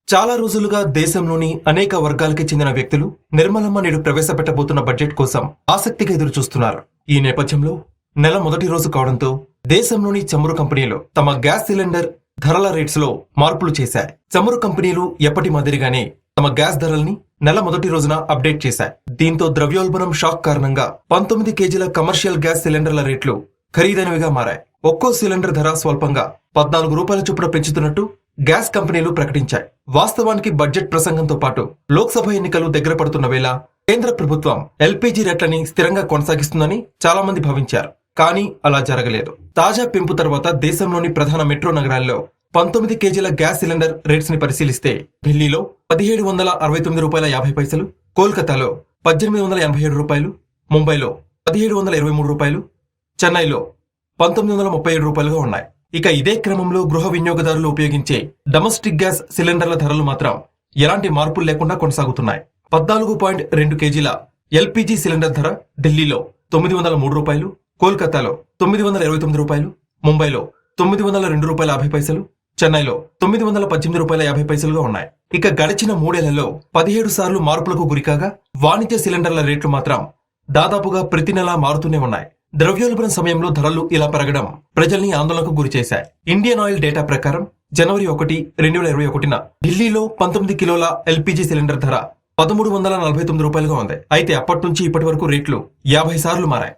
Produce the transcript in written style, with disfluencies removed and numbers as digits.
చాలా రోజులుగా దేశంలోని అనేక వర్గాలకి చెందిన వ్యక్తులు నిర్మలమ్మ నేడు ప్రవేశపెట్టబోతున్న బడ్జెట్ కోసం ఆసక్తిగా ఎదురు చూస్తున్నారు. ఈ నేపథ్యంలో నెల మొదటి రోజు కావడంతో దేశంలోని చమురు కంపెనీలు తమ గ్యాస్ సిలిండర్ ధరల రేట్స్ లో మార్పులు చేశాయి. చమురు కంపెనీలు ఎప్పటి మాదిరిగానే తమ గ్యాస్ ధరల్ని నెల మొదటి రోజున అప్డేట్ చేశాయి. దీంతో ద్రవ్యోల్బణం షాక్ కారణంగా 19 కేజీల కమర్షియల్ గ్యాస్ సిలిండర్ల రేట్లు ఖరీదైనవిగా మారాయి. ఒక్కో సిలిండర్ ధర స్వల్పంగా 14 రూపాయల చొప్పున పెంచుతున్నట్టు గ్యాస్ కంపెనీలు ప్రకటించాయి. వాస్తవానికి బడ్జెట్ ప్రసంగంతో పాటు లోక్సభ ఎన్నికలు దగ్గర పడుతున్న వేళ కేంద్ర ప్రభుత్వం ఎల్పీజీ రేట్లని స్థిరంగా కొనసాగిస్తుందని చాలా మంది భావించారు. కానీ అలా జరగలేదు. తాజా పెంపు తర్వాత దేశంలోని ప్రధాన మెట్రో నగరాల్లో 19 కేజీల గ్యాస్ సిలిండర్ రేట్స్ ని పరిశీలిస్తే ఢిల్లీలో 1769 రూపాయల 50 పైసలు, కోల్కతాలో 1887 రూపాయలు, ముంబైలో 1723 రూపాయలు, చెన్నైలో 1937 రూపాయలుగా ఉన్నాయి. ఇక ఇదే క్రమంలో గృహ వినియోగదారులు ఉపయోగించే డొమెస్టిక్ గ్యాస్ సిలిండర్ల ధరలు మాత్రం ఎలాంటి మార్పులు లేకుండా కొనసాగుతున్నాయి. 14.2 కేజీల ఎల్పీజీ సిలిండర్ ధర ఢిల్లీలో 903 రూపాయలు, కోల్కతాలో 929 రూపాయలు, ముంబైలో 902 రూపాయల 50 పైసలు, చెన్నైలో 918 రూపాయల 50 పైసలుగా ఉన్నాయి. ఇక గడిచిన 3 ఏళ్లలో 17 సార్లు మార్పులకు గురికాగా వాణిజ్య సిలిండర్ల రేట్లు మాత్రం దాదాపుగా ప్రతి నెలా మారుతూనే ఉన్నాయి. ద్రవ్యోల్బణం సమయంలో ధరలు ఇలా పెరగడం ప్రజల్ని ఆందోళనకు గురిచేశాయి. ఇండియన్ ఆయిల్ డేటా ప్రకారం జనవరి 1, 2021న ఢిల్లీలో 19 కిలోల ఎల్పీజీ సిలిండర్ ధర 1349 రూపాయలుగా ఉంది. అయితే అప్పటి నుంచి ఇప్పటి వరకు రేట్లు 50 సార్లు మారాయి.